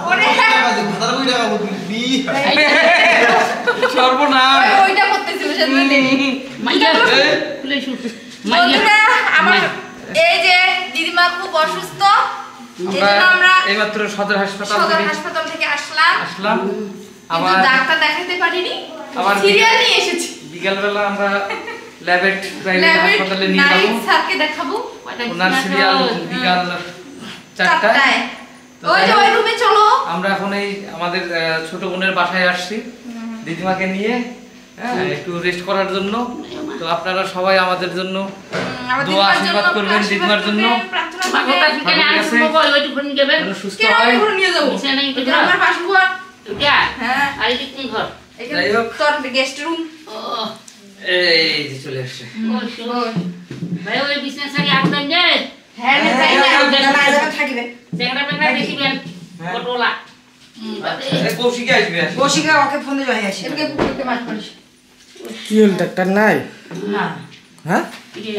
ওরে ভাতার কই টাকা বলবি সর্বনাশ ওইটা করতেছিল সেদিন মাইয়া খুলে শুট বন্ধুরা আমার এই যে দিদিমা খুব অসুস্থ এজন্য আমরা এইমাত্র সদর হাসপাতাল থেকে আসলাম আবার ডাক্তার দেখাতে পারিনি আবার সিরিয়াল নিয়ে এসেছি বিকাল বেলা আমরা ল্যাবেট প্রাইভেট হাসপাতালে নিয়ে যাব স্যারকে দেখাবো ওনার সিরিয়াল বিকাল 4টায় ওই রুমে চলো আমরা এখন এই আমাদের ছোট বোনের বাসায় আসছি দিদিমাকে নিয়ে একটু রেস্ট করার জন্য তো আপনারা সবাই আমাদের জন্য দোয়া আশীর্বাদ করবেন দিদিমার জন্য প্রার্থনা করবেন আসবো বল ওইটু ঘর নিয়ে যাবেন সুস্থ কেন হয় ঘর নিয়ে যাব এটা আমার বাসঘর এটা হ্যাঁ আর এই কোন ঘর যাই হোক তোর গেস্ট রুম ও এই যে চলে আসছে ভাই ওই বিজনেস আগে আসবেন যে হ্যাঁ যাই না থাকিবে চ্যাংড়া প্যাংড়া দেখিবেন ফটোলা কৌশিকে আসবে কৌশিকা ওকে ফোন দিয়ে যাই আসি এদিকে পুকুরকে মাছ করিস কি হল ডাক্তার নাই না হ্যাঁ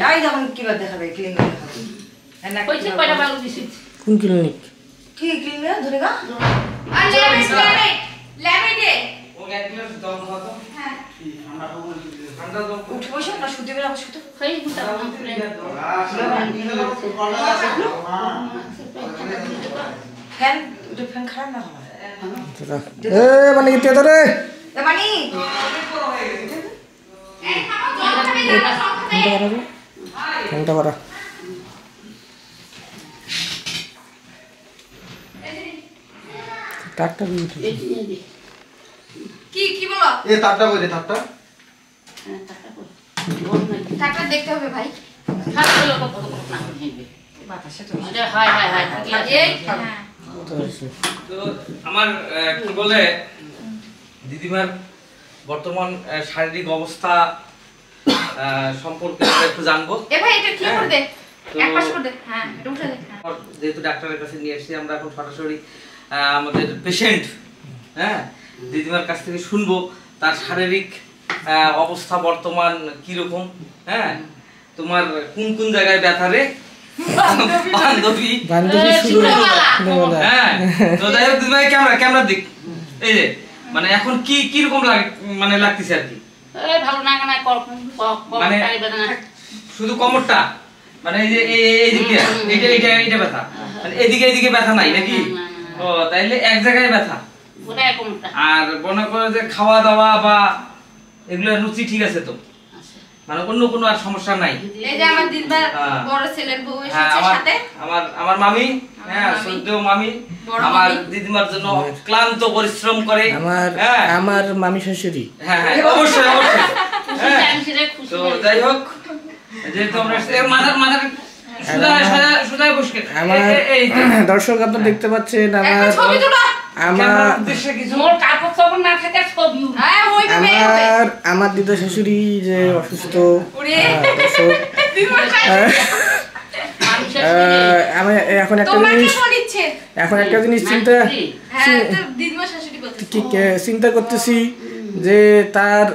আই যখন কিবা দেখাবে ক্লিনিক দেখাবে না কইছে কয়টা বালু দিছি কোন ক্লিনিক কি ক্লিনিক ধরেগা আর ল্যাবে দে ও এক গ্লাস জল খাও তো হ্যাঁ ঠান্ডা জল উঠে বসে না শুতে বেলা বসে তো কই মুটা ফ্যান উঠে ফ্যান খারাপ না হয় এ মানে কি তেতো রে এ মানি এই খাও জল খাবে না সব খাবে ফোনটা করা ডাক্তার কি বলো এ তাপটা কই দে তাপটা ডাক্তার দেখতে হবে ভাই বাতাসে তো হাই হাই হাই এই হ্যাঁ তো আমার কি বলে দিদিমার বর্তমান শারীরিক অবস্থা সম্পর্কে আমরা একটু জানবো এ ভাই এটা ঠিক করে দে তো- এক পাশ করে দে হ্যাঁ এটা উঠে দে হ্যাঁ। যেহেতু ডাক্তারের কাছে নিয়ে এসেছি আমরা এখন সরাসরি আমাদের পেশেন্ট হ্যাঁ দিদিমার কাছ থেকে শুনবো তার শারীরিক অবস্থা বর্তমান কিরকম হ্যাঁ তোমার কোন কোন জায়গায় ব্যথা রে বান্ধবী বান্ধবী শুরু হ্যাঁ তো যাই হোক দিদিমাই ক্যামেরা দিক এই যে মানে এখন কি কিরকম মানে লাগতেছে আর কি এই ভালো না না মানে শুধু কোমরটা মানে এই যে এইদিকে এইটা ব্যথা মানে এইদিকে ব্যথা নাই নাকি ও তাইলে এক জায়গায় ব্যথা ওটাই কোনটা আর মনে করে যে খাওয়া দাওয়া বা এগুলো রুচি ঠিক আছে তো মানে অন্য কোনো আর সমস্যা নাই এই যে আমার দিদিমার হ্যাঁ। বড় ছেলের বউ হ্যাঁ এসেছে সাথে আমার মামি হ্যাঁ মামি। শ্রদ্ধেয় মামি বড় আমার মামি। দিদিমার জন্য ক্লান্ত পরিশ্রম করে হ্যাঁ আমার মামি শাশুড়ি হ্যাঁ অবশ্যই হ্যাঁ আমি সেটা খুশি তো যাই হোক যেহেতু আমরা মাথার সুদায় বসে আমার দর্শক আপনারা দেখতে পাচ্ছেন একটা ছবি তুলো আমার উদ্দেশ্যে কিছু মোর কাপড় চাপড় না থাকে ছবি হ্যাঁ ওই হবে আমার দিদা শাশুড়ি যে অসুস্থ ওরে দর্শক দিদিমার আমি এখন একটা তোমাকে জিনিস ফোন দিচ্ছে চিন্তা হ্যাঁ তো দিদিমার শাশুড়ি বলছে ঠিক চিন্তা করতেছি যে তার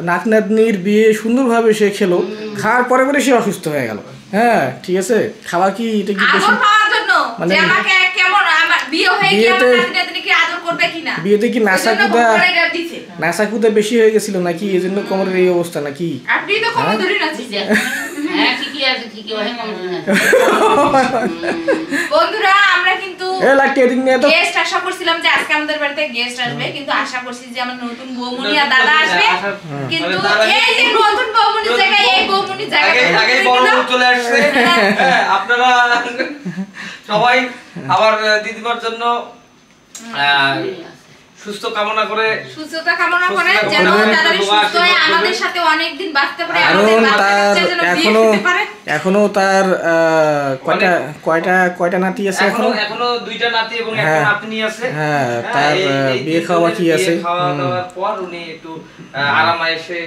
নাক নাতনির বিয়ে সুন্দরভাবে সে খেলো খাওয়ার পরে পরে সে অসুস্থ হয়ে গেল হ্যাঁ ঠিক আছে খাওয়া কি এটা কি বেশি আদর পাওয়ার জন্য মানে যে আমাকে কেমন আমার বিয়ে হয়ে গিয়ে আমার নাতি কি আদর করবে কিনা বিয়েতে কি নাসাকুদা নাসাকুদা বেশি হয়ে গেছিল নাকি এজন্য কোমরের এই অবস্থা নাকি আপনি তো কম ধরে নাচিস হ্যাঁ ঠিকই আছে ঠিকই আছে কম না বন্ধুরা আমরা কিন্তু এ লাকি এদিক নিয়ে তো গেস্ট আশা করছিলাম যে আজকে আমাদের বাড়িতে গেস্ট আসবে কিন্তু আশা করছি যে আমার নতুন বৌমনি আর দাদা আসবে কিন্তু এই যে নতুন বৌমনির জায়গায় এই বৌমনির জায়গায় আগে বড় বউ চলে আসছে হ্যাঁ আপনারা সবাই আবার দিদিমার জন্য সুস্থ কামনা করে সুস্থতা কামনা করে যেন তাড়াতাড়ি সুস্থ হয়ে আমাদের সাথে অনেক দিন বাঁচতে পারে কারণ আমাদের তার বাচ্চা যেন বিয়ে করতে পারে এখনো তার কয়টা নাতি আছে এখনো দুইটা নাতি এবং একটা নাতনি আছে হ্যাঁ তার বিয়ে খাওয়া বাকি আছে খাওয়া দাওয়ার পর উনি একটু আরামে এসে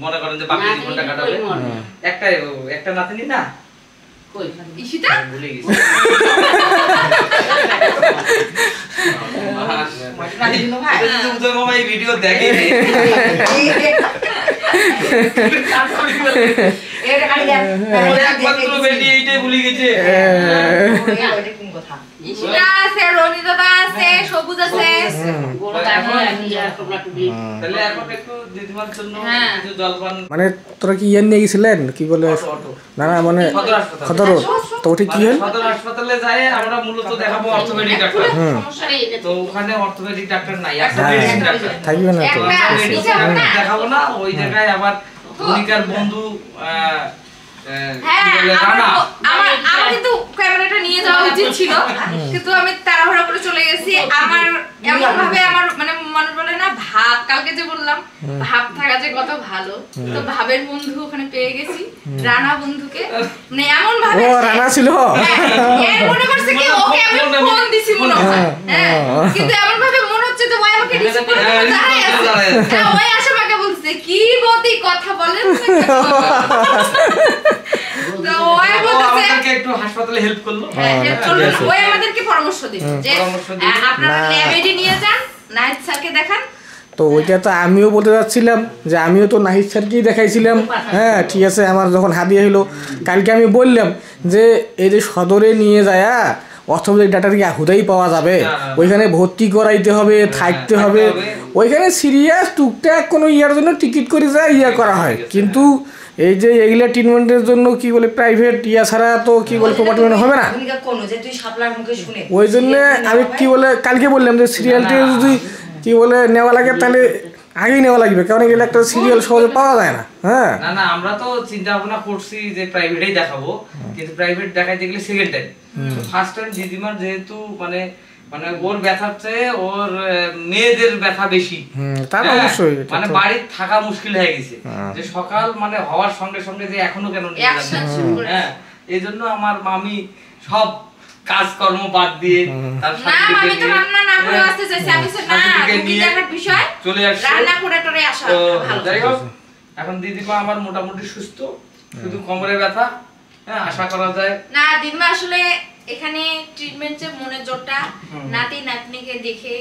মনে করেন যে বাকি জীবনটা কাটাবে একটা নাতনি না কই ইশিতা ভুলে গেছি উদয় মামা এই ভিডিও দেখে এটা খালি দেখ ওর একমাত্র বেটি এইটাই ভুলে গেছে। ওইটা কোন কথা ইশিতা আছে, রনি দাদা আছে, সবুজ আছে। বড় তারপর আমি আর তোমরা টুডি তাহলে এখন একটু দিদিমার জন্য হ্যাঁ। কিছু জলপান মানে তোরা কি ইয়ে নিয়ে গেছিলেন কি বলে অটো। না না মানে সদর হাসপাতাল। খতর তো ওটা কি হল সদর হাসপাতালে যাই আমরা মূলত দেখাবো অর্থোপেডিক ডাক্তার। সমস্যা নেই এটা তো ওখানে অর্থোপেডিক ডাক্তার নাই, একটা হ্যাঁ, মেডিসিন ডাক্তার। থাকবে না তো একটা মেডিসিন নিচে হবে না? দেখাবো না, ওই জায়গায় আবার ভূমিকার বন্ধু হ্যাঁ, কি বলে, রানা। আমার কিন্তু ক্যামেরাটা নিয়ে যাওয়া উচিত ছিল, কিন্তু আমি তাড়াহুড়া করে চলে গেছি। আমার এমন ভাবে আমার মানে মানুষ বলে না ভাব, কালকে যে বললাম ভাব থাকা যে কত ভালো, তো ভাবের বন্ধু ওখানে পেয়ে গেছি, রানা বন্ধুকে। মানে এমন ভাবে ও রানা ছিল হ্যাঁ, মনে করছে কি ওকে আমি ফোন দিছি মনে হয়, হ্যাঁ, কিন্তু এমন ভাবে মনে হচ্ছে যে ওই আমাকে রিসিভ করে হ্যাঁ, receive দাঁড়ায় করতে আছে। দাঁড়ায় আছে। হ্যাঁ, ওই আশেপাশে বলছে কি বলতে কথা বলেন না কেন? তো ওই ও বলতেছে আমাদেরকে একটু হাসপাতালে হেল্প করলো। হ্যাঁ, help করলো না। ওই আমাদেরকে পরামর্শ দিল যে পরামর্শ দিল। আপনারা না। ল্যাবে নিয়ে যান, নাইট স্যারকে দেখান। তো ওইটা তো আমিও বলতে যাচ্ছিলাম যে আমিও তো নাহিদ স্যারকেই দেখাইছিলাম। হ্যাঁ ঠিক আছে, আমার যখন হাদিয়া হলো কালকে আমি বললাম যে এই যে সদরে নিয়ে যায় অর্থোপেডিক ডাক্তার কি হুদাই পাওয়া যাবে, ওইখানে ভর্তি করাইতে হবে, থাকতে হবে, ওইখানে সিরিয়াস টুকটাক কোনো ইয়ার জন্য টিকিট করে যায় ইয়া করা হয়, কিন্তু এই যে এগুলা ট্রিটমেন্টের জন্য কি বলে প্রাইভেট ইয়া ছাড়া তো কি বলে কম্পার্টমেন্ট হবে না। ভূমিকা কোন যে তুই শাপলার মুখে শুনে ওই জন্য আমি কি বলে কালকে বললাম যে সিরিয়ালটি যদি কি বলে নেওয়া লাগে তাহলে আগেই নেওয়া লাগবে, কারণ এগুলো একটা সিরিয়াল সহজে পাওয়া যায় না। হ্যাঁ না না, আমরা তো চিন্তা ভাবনা করছি যে প্রাইভেটেই দেখাবো, কিন্তু প্রাইভেট দেখাইতে গেলে সেকেন্ড টাইম। ফার্স্ট টাইম দিদিমার যেহেতু মানে মানে ওর ব্যথার চেয়ে ওর মেয়েদের ব্যথা বেশি, তা তো হ্যাঁ, অবশ্যই, এটা মানে তো- বাড়ির থাকা মুশকিল হয়ে গেছে, যে সকাল মানে হওয়ার সঙ্গে সঙ্গে যে এখনো কেন নিয়ে যান Action না? শুরু করে হ্যাঁ, এই জন্য আমার মামি সব কাজকর্ম বাদ দিয়ে তার না আমি certificate তো নিয়ে, রান্না না করে হ্যাঁ, আসতে চাইছি, আমি বলছি, না certificate রুগী নিয়ে দেখার বিষয় চলে আসছে। রান্না করে টরে আসা তো ভালো। যাই হোক, এখন দিদিমা আমার মোটামুটি সুস্থ, শুধু কোমরে ব্যথা, হ্যাঁ আশা করা যায়। না দিদিমা আসলে এখানে ট্রিটমেন্ট যে মনে জোরটা নাতি নাতনিকে দেখে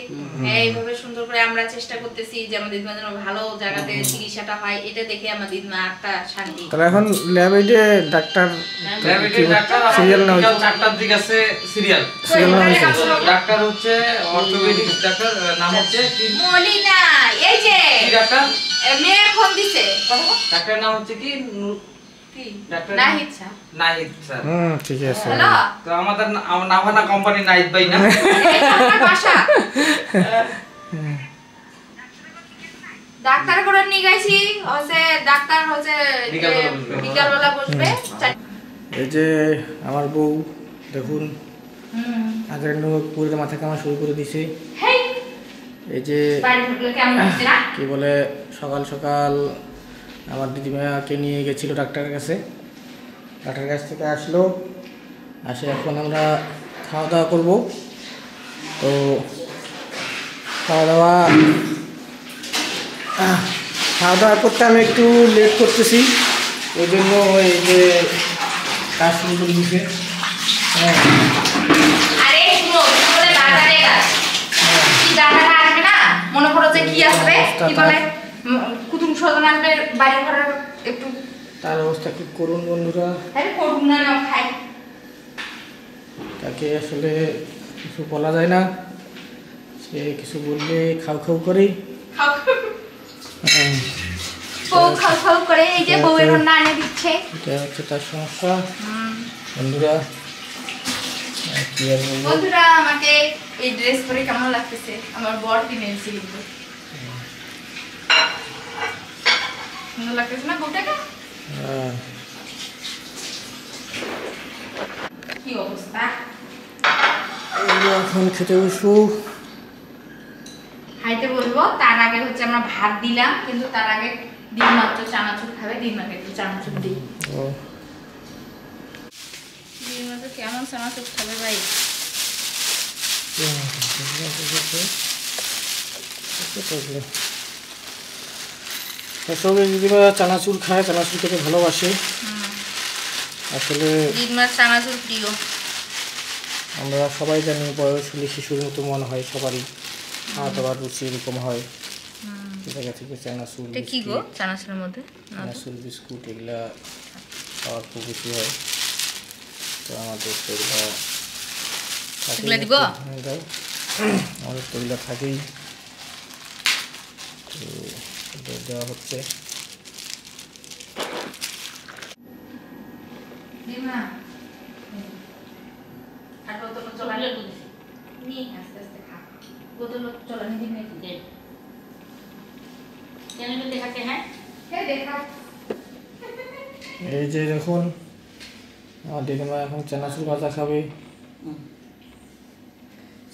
এইভাবে সুন্দর করে আমরা চেষ্টা করতেছি যে আমাদের দিদিমা যেন ভালো জায়গাতে চিকিৎসাটা হয়, এটা দেখে আমার দিদিমা একটা শান্তি। তাহলে এখন ল্যাবে ডাক্তার ডায়াবেটিস ডাক্তার সিরিয়াল না বিকাল 4টার দিকে আছে সিরিয়াল। ডাক্তার হচ্ছে অর্থোপেডিক ডাক্তার, নাম হচ্ছে কি মলিনা, এই যে কি ডাক্তার? মেয়ে ফোন দিছে ডাক্তারের নাম হচ্ছে কি কি doctor Nahid sir. Nahid sir. ঠিক আছে। হ্যালো তো আমাদের নাভানা কোম্পানি নাহিদ ভাই না? আমার বাসা ডাক্তার করে নিয়ে গেছি, হচ্ছে ডাক্তার হচ্ছে বিকালবেলা বসবে। বিকালবেলা বসবে। এই যে আমার বউ দেখুন আগের পুরো মাথা কামা শুরু করে দিছে। হেই এই যে বাড়ি ঢুকলে কেমন হচ্ছে না? কি বলে সকাল সকাল আমার দিদিমাকে নিয়ে গেছিল ডাক্তারের কাছে, ডাক্তারের কাছ থেকে আসলো, আসে এখন আমরা খাওয়া দাওয়া করবো। তো খাওয়া দাওয়া করতে আমি একটু লেট করতেছি, ওই জন্য এই যে কাজ শুরু করে দিচ্ছে। হ্যাঁ আরে শুনো, বলে বাজারে গাছ কি দাদাটা আসবে না, মনে করো যে কি আসবে কি বলে কুতুম স্বজন আসবে বাড়ি ঘরের একটু তার অবস্থা কি করুন বন্ধুরা, আরে করুন না নাও খাই। তাকে আসলে কিছু বলা যায় না, সে কিছু বললে খাও খাও করে। খাও হ্যাঁ, বউ খাও খাও করে এই যে বউয়ের রান্না এনে দিচ্ছে। এটা হচ্ছে তার সমস্যা বন্ধুরা। কি আর বলবো, বন্ধুরা আমাকে এই ড্রেস পরে কেমন লাগতেছে, আমার বর কিনেছে কিন্তু সুন্দর লাগতেছে না বউটাকে? হ্যাঁ, কি অবস্থা, এই যে এখন খেতে বসবো। খাইতে বলবো তার আগে হচ্ছে আমরা ভাত দিলাম, কিন্তু তার আগে দিন মাত্র চানাচুর খাবে, দিন মাকে একটু চানাচুর দিই। ও, দিন মাত্র কেমন চানাচুর খাবে ভাই? সবাই দিদিরা চানাচুর খায়, চানাচুর খেতে ভালোবাসে। আসলে দিন মাছ চানাচুর প্রিয়। আমরা সবাই জানি বয়স হলে শিশুর মতো মনে হয় সবারই, খাওয়া দাওয়ার রুচি এরকম হয়। সে জায়গা থেকে চানাচুর এটা কি গো চানাচুরের মধ্যে? চানাচুর বিস্কুট এগুলা খাওয়ার খুব বেশি হয়। তো আমাদের তৈলা এগুলা দিব? আমাদের তৈলা থাকেই, তো দেওয়া হচ্ছে। এই যে দেখুন আমার দিদিমা এখন চানাচুর ভাজা খাবে,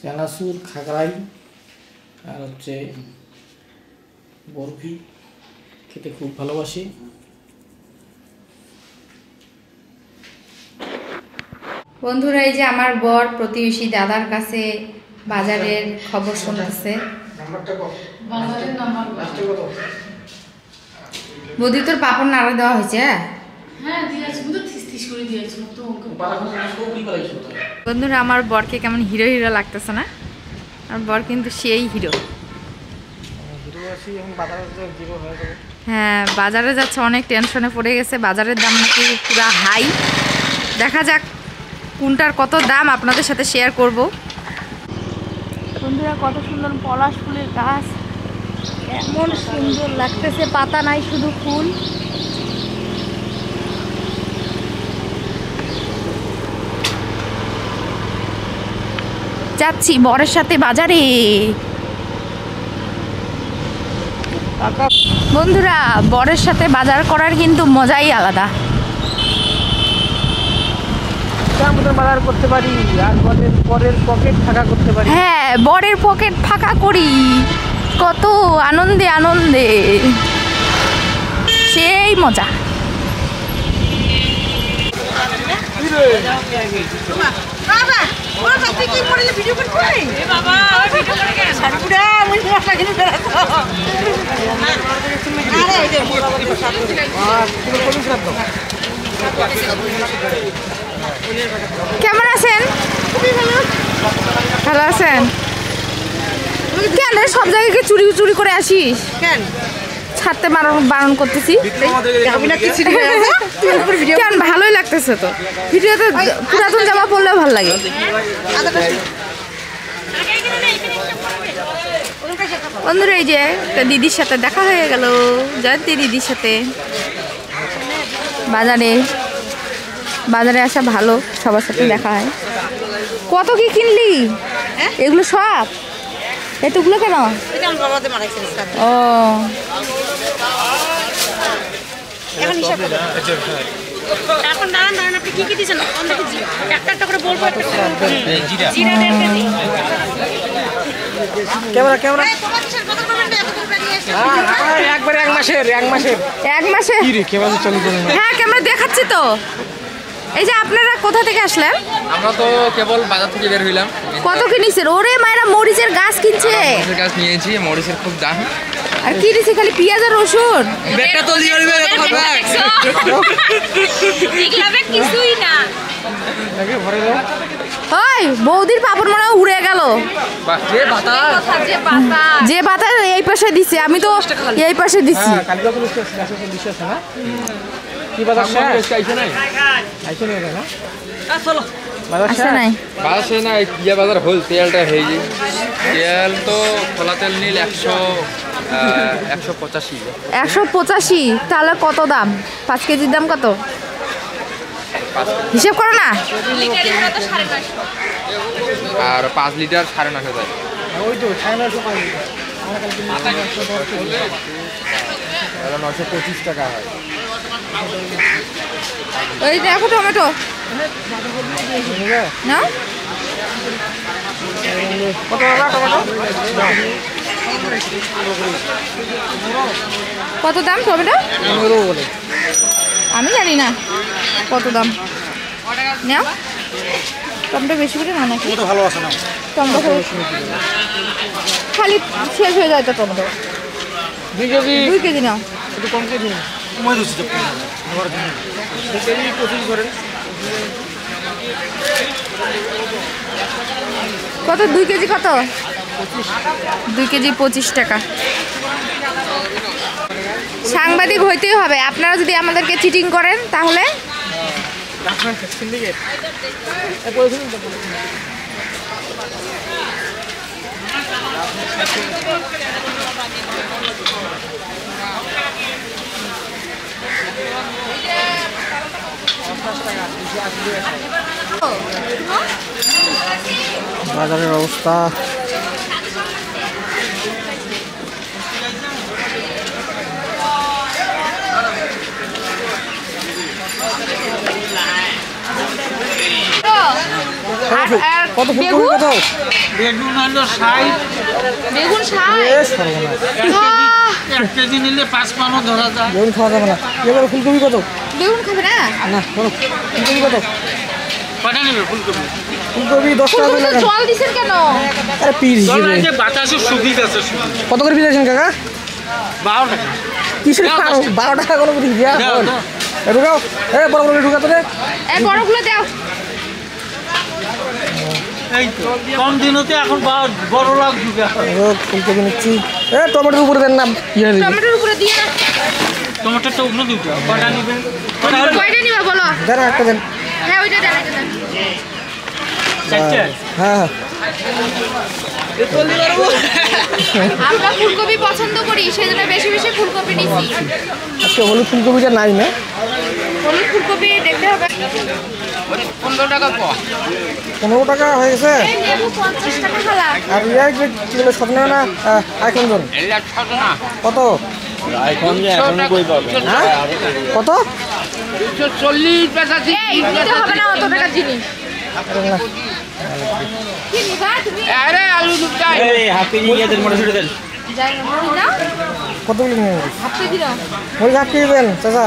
চানাচুর, খাগড়াই আর হচ্ছে বরফি, খেতে খুব ভালোবাসি। বন্ধুরা, এই যে আমার বর প্রতিবেশী দাদার কাছে বাজারের খবর শুনতেছে। বৌদি তোর পাপড় নাড়া দেওয়া হয়েছে? বন্ধুরা, আমার বরকে কেমন হিরো হিরো লাগতেছে না? আমার বর কিন্তু সেই হিরো। হ্যাঁ, বাজারে যাচ্ছে, অনেক টেনশনে পড়ে গেছে। বাজারের দাম নাকি পুরো হাই। দেখা যাক কোনটার কত দাম, আপনাদের সাথে শেয়ার করব। বন্ধুরা, কত সুন্দর পলাশ ফুলের গাছ, এমন সুন্দর লাগতেছে, পাতা নাই শুধু ফুল। যাচ্ছি বরের সাথে বাজারে। বন্ধুরা, বরের সাথে বাজার করার কিন্তু মজাই আলাদা। বাজার করতে পারি আর বরের পকেট ফাঁকা করতে পারি। হ্যাঁ, বরের পকেট ফাঁকা করি, কত আনন্দে আনন্দে, সেই মজা। কেমন আছেন? ভালো আছেন? কেন সব জায়গায় কি চুরি চুরি করে আসিস? কেন ছাড়তে বারণ করতেছি? কেন, ভালোই লাগতেছে তো ভিডিওতে, পুরাতন জামা পরলেও ভালো লাগে। বন্ধুরা, এই যে একটা দিদির সাথে দেখা হয়ে গেল, জয়ন্তী দিদির সাথে। বাজারে আসা ভালো, সবার সাথে দেখা হয়। কত কি কিনলি? এগুলো সব এতগুলো কেন? ও, এখন দাঁড়ান দাঁড়ান, আপনি কি কি দিয়েছেন একটা একটা করে বলবো। একবারে এক মাসের হ্যাঁ, ক্যামেরা দেখাচ্ছি তো। এই যে আপনারা কোথা থেকে আসলেন? আমরা তো কেবল বাজার থেকে বের হইলাম। কত কিনেছেন? ওরে মায়েরা, মরিচের গাছ কিনছে। মরিচের গাছ নিয়েছি, মরিচের খুব দাম। আর কি দিছি? খালি পেঁয়াজ আর রসুন। ব্যাগটা তো দিয়ে দিবে, কিছুই না। ওই বৌদির পাপড় মনে উড়ে গেল। যে পাতা এই পাশে দিছে, আমি তো এই পাশে দিছি। বাজার হল তেলটা হয়ে তেল তো খোলা তেল নিল 185। তাহলে কত দাম? 5 কেজির দাম কত হিসাব করো না। আর 5 লিটার 9,500। ওই তো 925 টাকা হয়। ওই দেখো টমেটো না, কত দাম টমেটো? আমি জানি না কত দাম। নাও, টমেটো বেশি করে না নাকি? ভালো আছে না, টমেটো খালি শেষ হয়ে যায় তো। টমেটো 2 কেজি নাও। একটু কম কেজি কত? 2 কেজি কত? 2 কেজি 25 টাকা। সাংবাদিক হইতেই হবে। আপনারা যদি আমাদেরকে চিটিং করেন তাহলে সিন্ডিকেট বাজারের অবস্থা কত ফুলকপি কত বেগুন হলো 60 বেগুন 60 1 কেজি নিলে 5 পানো ধরা যায় বেগুন খাওয়া যাবে না এবার ফুলকপি কত বেগুন খাবে না না বলো ফুলকপি কত কটা নেবে ফুলকপি ফুলকপি 10 টাকা করে লাগান জল দিছেন কেন আরে পিস হিসেবে যে বাতাসে শুকিয়ে গেছে কত করে দিয়েছেন কাকা 12 টাকা কিসের 12 টাকা কোনো কিছু দিয়া ঢুকাও বড় বড় ঢুকাতো রে বড়গুলো দাও এই তো কম দিনতে এখন বড় লাগ ঢুকে ফুলকপি নিচ্ছি টমেটোর উপরে দেন না টমেটোর উপরে দিয়ে না টমেটোটা উপরে দিতে কটা নেবে কয়টা নিবা বলো দেন একটা দেন হ্যাঁ ওইটা দেন এটা দেন চারটে হ্যাঁ আমরা ফুলকপি পছন্দ করি সেজন্য বেশি বেশি ফুলকপি নিছি আজকে হলুদ ফুলকপিটা নাই না হলুদ ফুলকপি দেখতে হবে 15 টাকা পাও 15 টাকা হয়ে গেছে এই লেবু 50 টাকা খালা আর ইয়া কি বলে স্বপ্ন না আইফোন জন এলা ছোট না কত আইফোন যে এখন কই পাবে হ্যাঁ কত 240 টাকা এই দিতে হবে না অত টাকা জিনিস কি নিবা তুমি আরে আলু দুটা এই হাফ কেজি নিয়ে দেন মটরশুঁটি দেন যাই না কতগুলো নিয়ে নিবি হাতে দিলাম মুড়ি 8 কেজি দেন চাচা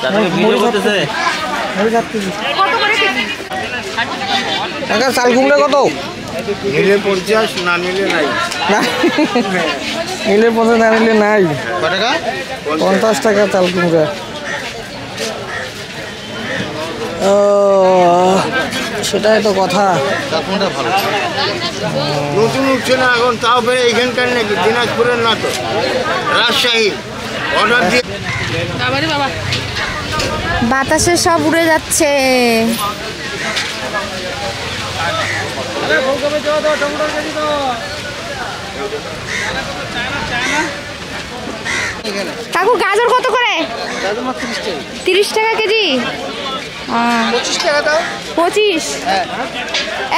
তাহলে ভিডিও করতেছে মুড়ি 8 কেজি কত করে কেজি টাকা চাল কুমড়া কত নিলে 50 না নিলে নাই না নিলে 50 না নিলে নাই কত টাকা 50 টাকা চাল কুমড়া ও সেটাই তো কথা কোনটা ভালো নতুন উঠছে না এখন তাও ফের এইখানকার নাকি দিনাজপুরের না তো রাজশাহী অর্ডার দিয়ে বাতাসে সব উড়ে যাচ্ছে কাকু গাজর কত করে 30 টাকা কেজি 25 টাকা দাও 25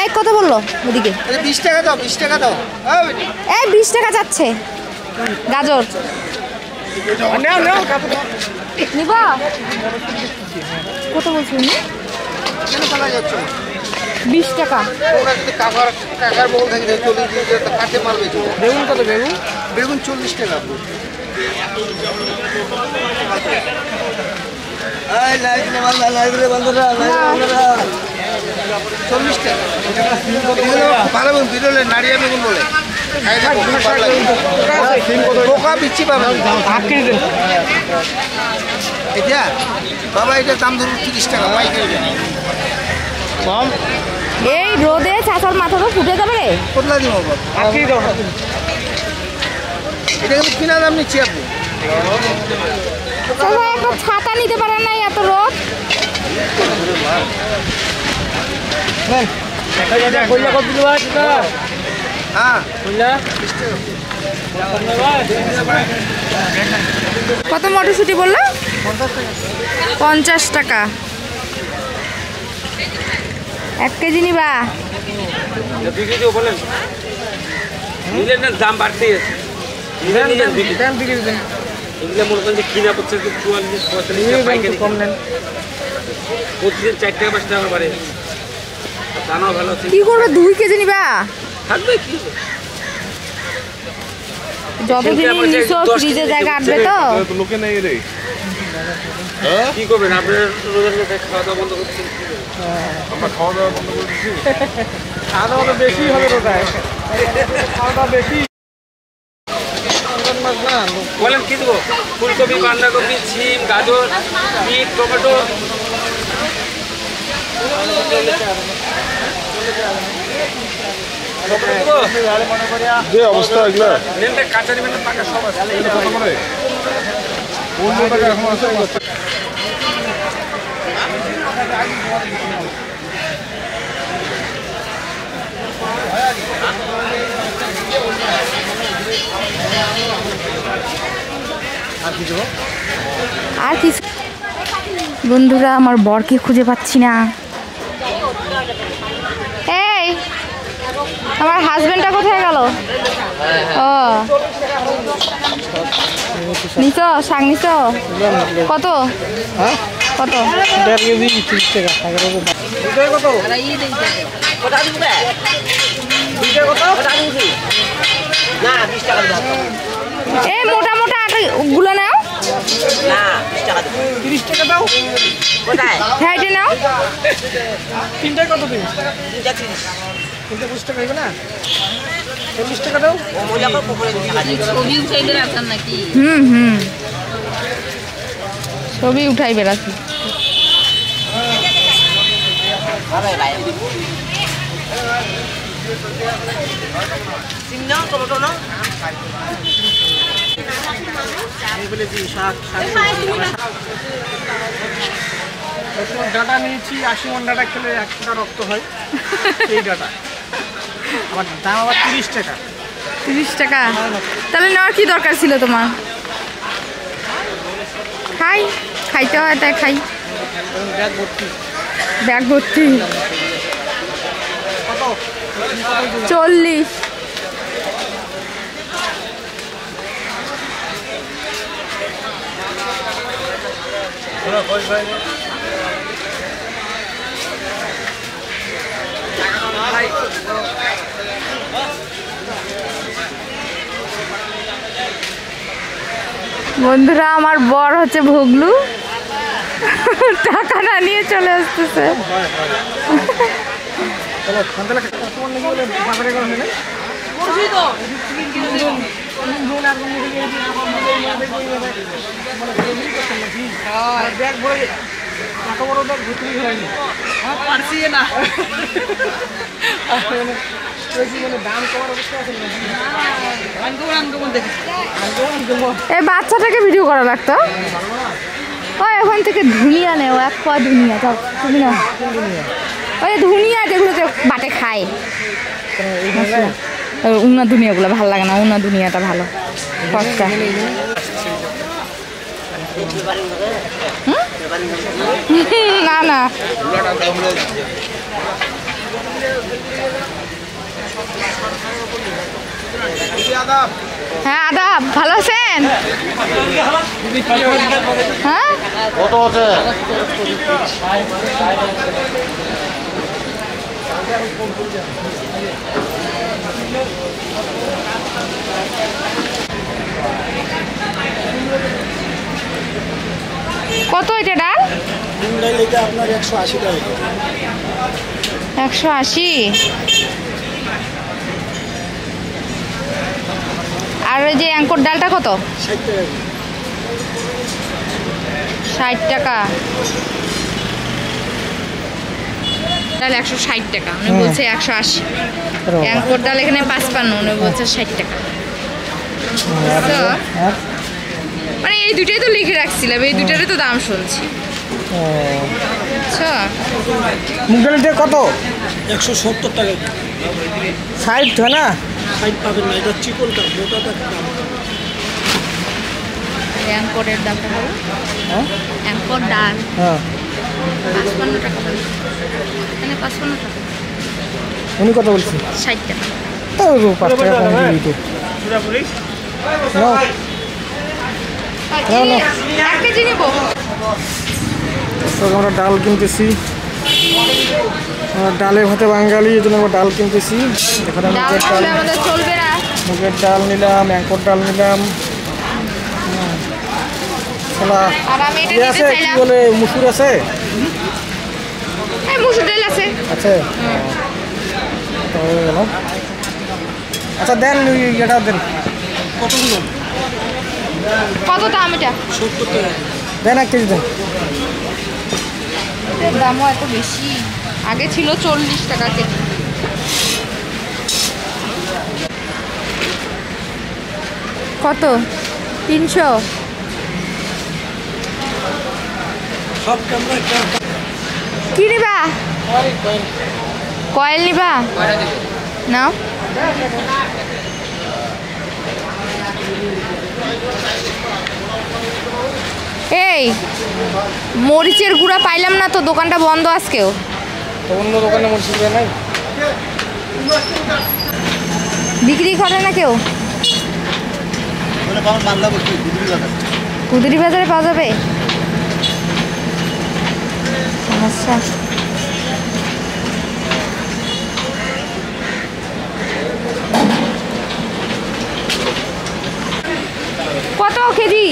এই কত বললো ওদিকে 20 টাকা দাও 20 টাকা দাও এই 20 টাকা যাচ্ছে গাজর নাও নাও নিবা কত বলছেন কেন পালা যাচ্ছে 20 টাকা তোমরা যদি কাকার বউ থাকে 40 টাকা কাটে মারবে তো বেগুন কত বেগুন বেগুন 40 টাকা এই লাইভে বন্ধুরা 40 টাকা ভালো বেগুন বিরলে নারিয়া বেগুন বলে পোকা বিচ্ছি পাবেন এটা বাবা এটা দাম ধরুন 30 টাকা পাইকারি কম এই রোদে চাচার মাথা তো ফুটে যাবে রে কোথা দিব এটা কিন্তু কিনা দাম নিচ্ছি আপনি চাচা একটা ছাতা নিতে পারেন না এত রোদ হ্যাঁ কত মটরশুঁটি বললো 50 টাকা 1 কেজি নিবা দাম বাড়তে এগুলো মনে করেন যে কিনা পড়ছে 44 কম নেন প্রতিদিন 4 টাকা 5 টাকা বাড়ে দানাও ভালো আছে কি করবে 2 কেজি নিবা থাকবে কি যতদিন নিছো ফ্রিজে জায়গা আটবে তো লোকে নেই রে কি করবেন আপনার রোজার মধ্যে খাওয়া দাওয়া বন্ধ করছেন আমরা খাওয়া দাওয়া বন্ধ করে দিচ্ছি খাওয়া দাওয়া বেশি হবে রোজায় খাওয়া দাওয়া বেশি বলেন কি দেবো ফুলকপি বাঁধাকপি সিম গাজর বিট টমেটো যে অবস্থা এগুলা নেনটা কাঁচা নেবেন না পাকা সব আছে কত করে 15 টাকা এখন আছে আর কিছু বন্ধুরা, আমার বরকে খুঁজে পাচ্ছি না। এই আমার হাজবেন্ডটা কোথায় গেল? ও নিছো শাক নিছো? কত কত? 1.5 কেজি 30 টাকা। কত? এই মোটা মোটা আটা গুলো নাও। 30 টাকা দাও। হ্যাঁ এটা নাও। তিনটা কত দিন? 30 টাকা হইবে না? 40 টাকা দাও। হুম ছবি উঠাই বেড়াচ্ছি। ডাটা নিয়েছি, 80 মন ডাটা খেলে 1 টাকা রক্ত হয়। এই ডাটা আমার দাম আবার 30 টাকা। 30 টাকা? তাহলে নেওয়ার কি দরকার ছিল তোমার? খাইতে হয় তাই খাই। ব্যাগ ভর্তি 40। বন্ধুরা, আমার বর হচ্ছে ভুগলু, টাকা না নিয়ে চলে আসতেছে। এই বাচ্চাটাকে ভিডিও করা লাগতো। ওই ওখান থেকে ধুনিয়া নেও, 1 পা ধুনিয়া। যাও তুমি নাও। ওই ধুনিয়া যেগুলো বাটে খায়, উনা ধুনিয়াগুলো ভালো লাগে না। উনা ধুনিয়াটা ভালো, কষ্টা। না না হ্যাঁ আদাব, ভালো আছেন? হ্যাঁ কত আছে? কত এটা ডাল? আপনার 180 টাকা। 180। আর ওই যে অ্যাঙ্কর ডালটা কত? 60 টাকা। ডাল 160 টাকা, উনি বলছে 180। অ্যাঙ্কর ডাল এখানে 55, উনি বলছে 60 টাকা। মানে এই দুটোই তো লিখে রাখছিলাম, এই দুটারই তো দাম শুনছি। আচ্ছা, মুগ ডালটা কত? 170 টাকা। 60 হয় না? 60 পাবেন না, এটা চিকনটা, মোটাটা দাম। অ্যাঙ্করের দামটা হলো, অ্যাঙ্কর ডাল 55 টাকা বলে, এখানে 55 টাকা। উনি কত বলছেন? 60 টাকা। তো 5 টাকা কম দিই তো। নাও। 1 কেজি নেব। তো আমরা ডাল কিনতেছি, ডালে ভাতে বাঙালি, এই জন্য আমরা ডাল কিনতেছি। এখানে মুগের ডাল, আমাদের চলবে না। মুগের ডাল নিলাম, অ্যাঙ্কর ডাল নিলাম। আর আমি এটা আছে নিতে কি চাইলাম। বলে, মুসুর আছে? এই মুসুর ডাল আছে। আছে। তো হয়ে গেল। আচ্ছা দেন, এটা দেন। কতগুলো? কত দাম এটা? 70 টাকা। দেন 1 কেজি দেন। এটার দামও এত বেশি, আগে ছিল 40 টাকা কেজি। কত? 300। সব ক্যামেরা কি নিবা? কয়েল নিবা? নাও। এই মরিচের গুঁড়া পাইলাম না তো, দোকানটা বন্ধ আজকেও। অন্য দোকানে মরিচের গুঁড়া নাই? বিক্রি করে না কেউ? কুদরি বাজারে পাওয়া যাবে? সমস্যা। কত কেজি?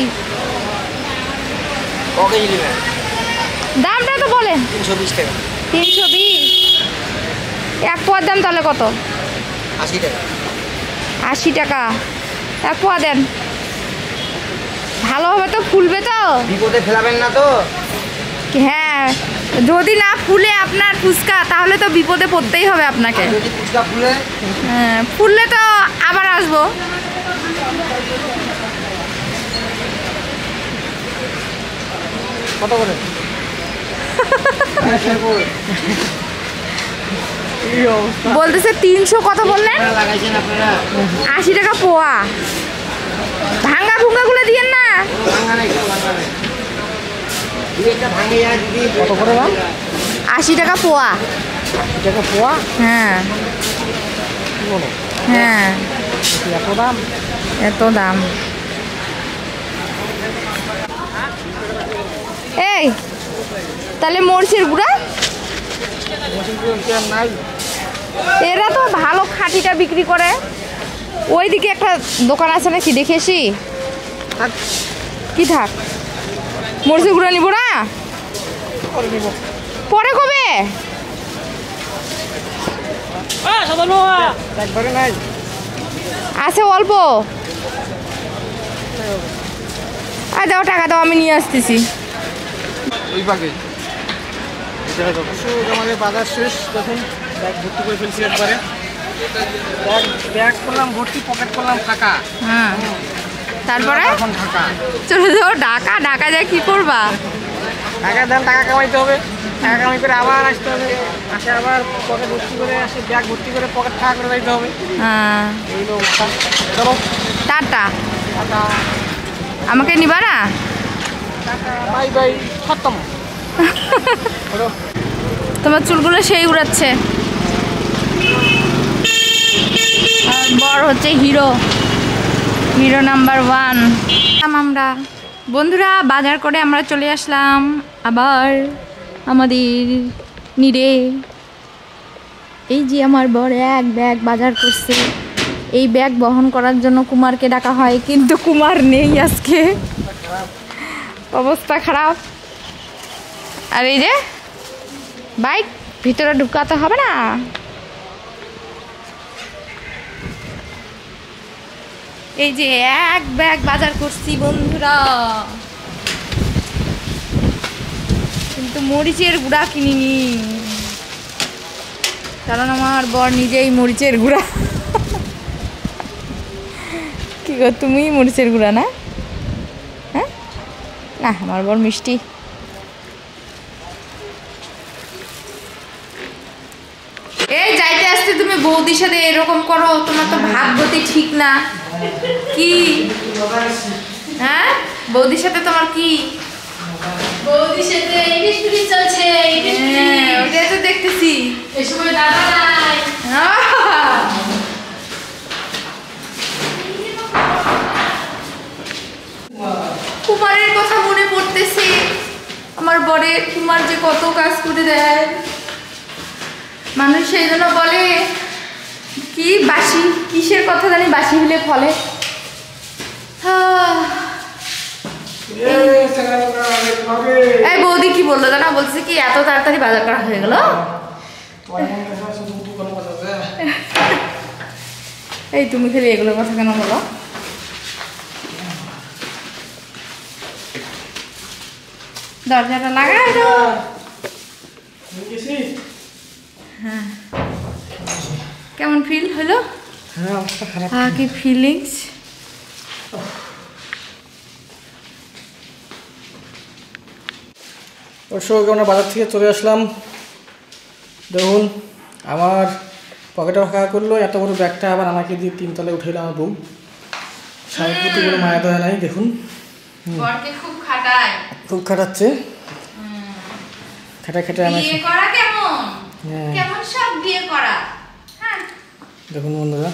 দামটা তো বলেন। 320 টাকা। 320? এক পোয়ার দাম তাহলে কত? 80 টাকা। 80 টাকা এক পোয়া দেন। ভালো হবে তো, ফুলবে তো? বিপদে ফেলাবেন না তো? হ্যাঁ, যদি না ফুলে আপনার ফুচকা তাহলে তো বিপদে পড়তেই হবে আপনাকে। যদি ফুচকা ফুলে? হ্যাঁ, ফুললে তো আবার আসবো। কত করে? বলতেছে 300। কত বললেন? 80 টাকা পোয়া। ভাঙ্গা ভুঙ্গাগুলো দিয়েন না। কত করে দাম? 80 টাকা পোয়া। 80 টাকা পোয়া? হ্যাঁ কি বলো? হ্যাঁ, এত দাম? এত দাম। এই তাহলে মরিচের গুঁড়া? নাই। এরা তো ভালো খাঁটিটা বিক্রি করে। ওইদিকে একটা দোকান আছে নাকি দেখেছি? কি থাক, মরিচের গুঁড়া নিব না? পরে কবে? একবারে নাই? আছে অল্প। আর দাও, টাকা দাও, আমি নিয়ে আসতেছি। ওই পাকে আমাদের বাজার শেষ, তখন ব্যাগ ভর্তি করে ফেলছি একবারে। ব্যাগ করলাম ভর্তি, পকেট করলাম ফাঁকা। হ্যাঁ, তারপরে এখন ঢাকা। চলে যাও ঢাকা। ঢাকা যায় কি করবা? টাকা দেন, টাকা কামাইতে হবে। টাকা কামাই করে আবার আসতে হবে। আসে আবার পকেট ভর্তি করে, আসে ব্যাগ ভর্তি করে পকেট ফাঁকা করে যাইতে হবে। হ্যাঁ, এই হলো অবস্থা। চলো টাটা। টাটা। আমাকে নিবা না? টাটা, বাই বাই, খতম। তোমার চুলগুলো সেই উড়াচ্ছে। আর বড় হচ্ছে হিরো, হিরো নাম্বার 1। আমরা বন্ধুরা বাজার করে আমরা চলে আসলাম আবার আমাদের নিরে। এই যে আমার বড় এক ব্যাগ বাজার করছে। এই ব্যাগ বহন করার জন্য কুমারকে ডাকা হয়, কিন্তু কুমার নেই আজকে, অবস্থা খারাপ। আর এই যে বাইক ভিতরে ঢুকাতে হবে না? এই যে এক ব্যাগ বাজার করছি বন্ধুরা, কিন্তু মরিচের গুঁড়া কিনিনি, কারণ আমার বর নিজেই মরিচের গুঁড়া। কি গো, তুমি মরিচের গুঁড়া না? হ্যাঁ, না আমার বর মিষ্টি। এই যাইতে আসতে তুমি বৌদির সাথে এরকম করো, তোমার তো ভাবগতি ঠিক না। কি হ্যাঁ, বৌদির সাথে তোমার কি? বৌদির সাথে ইংলিশ পিরিচ চলছে, ইংলিশ হ্যাঁ, ওটাই তো দেখতেছি। এই সময় দাদা নাই। কুমারের কথা মনে পড়তেছে, আমার বরের কুমার যে কত কাজ করে দেয়। মানুষ সেই জন্য বলে কি বাসি, কিসের কথা জানি বাসি হলে ফলে। এই বৌদি কি বললো জানা, বলছে কি এত তাড়াতাড়ি বাজার করা হয়ে গেল। এই তুমি খালি এগুলোর কথা কেন বলো? দরজাটা লাগাই দাও। হ্যাঁ, কেমন ফিল হলো? কি ফিলিংস? দর্শক আমরা বাজার থেকে চলে আসলাম। দেখুন আমার পকেটে ফাঁকা করলো, এত বড় ব্যাগটা আবার আমাকে দিয়ে 3 তলায় উঠাইলো আমার বউ। স্বামীর প্রতি কোনো মায়া দয়া নাই। দেখুন বরকে খুব খাটায়, খুব খাটাচ্ছে, খাটা খাটা আমার বিয়ে করা কেমন হ্যাঁ। কেমন সব বিয়ে করা, হ্যাঁ দেখুন বন্ধুরা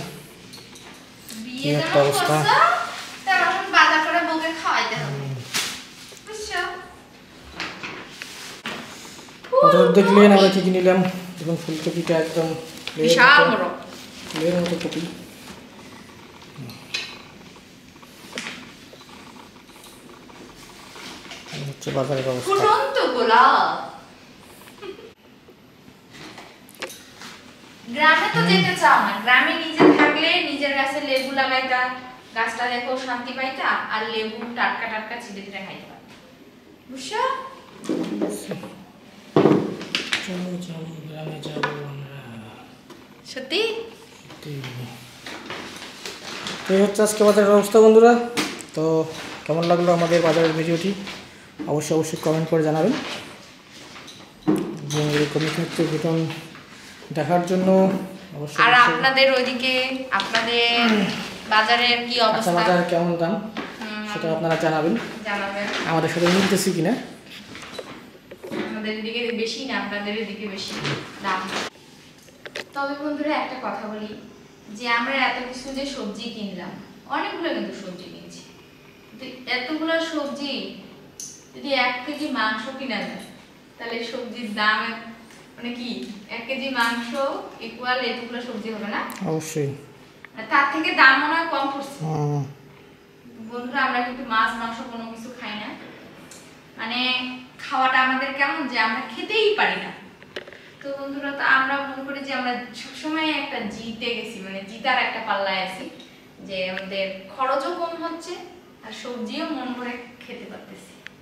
বিয়ে কি একটা যেমন অবস্থা। করছো তেমন বাজার করে বউকে খাওয়াইতে হবে, বুঝছো? কত দেখলেন আমরা কি কি নিলাম। দেখুন ফুলকপিটা একদম বিশাল বড়। ফুলের মতো কপি। হচ্ছে বাজারের অবস্থা। ফুটন্ত গোলাপ। গ্রামে তো যেতে চাও না, গ্রামে নিজে থাকলে নিজের গাছে লেবু লাগাইতা, গাছটা দেখো শান্তি পাইতা, আর লেবু টাটকা টাটকা ছিঁড়ে ছিঁড়ে খাইতে পারতা, বুঝছো? চলো চলো গ্রামে যাবো আমরা। সত্যি তো এই হচ্ছে আজকে বাজারের অবস্থা বন্ধুরা। তো কেমন লাগলো আমাদের বাজারের ভিডিওটি অবশ্যই অবশ্যই কমেন্ট করে জানাবেন, এবং এরকম নিত্য বেতন দেখার জন্য অবশ্যই আর অবশ্যই আপনাদের ওইদিকে আপনাদের বাজারের কি কাঁচা অবস্থা বাজার কেমন দাম সেটা আপনারা জানাবেন, জানাবেন। আমাদের সাথে মিলতেছি কিনা। আমাদের এদিকে বেশি না, আপনাদের এদিকে বেশি দাম। তবে বন্ধুরা একটা কথা বলি, যে আমরা এত কিছু যে সবজি কিনলাম, অনেকগুলো কিন্তু সবজি কিনছি, কিন্তু এতগুলো সবজি যদি 1 কেজি মাংস কিনা যায়, তাহলে সবজির দাম মানে কি 1 কেজি মাংস ইকুয়াল এতগুলো সবজি হবে না? অবশ্যই তার থেকে দাম মনে হয় কম পড়ছে। বন্ধুরা আমরা কিন্তু মাছ মাংস কোনো কিছু খাই না, মানে খাওয়াটা আমাদের কেমন যে আমরা খেতেই পারি না। তো বন্ধুরা তো আমরা মনে করি যে আমরা সবসময় একটা জিতে গেছি, মানে জিতার একটা পাল্লায় আছি, যে আমাদের খরচও কম হচ্ছে আর সবজিও মন ভরে খেতে পারতেছি।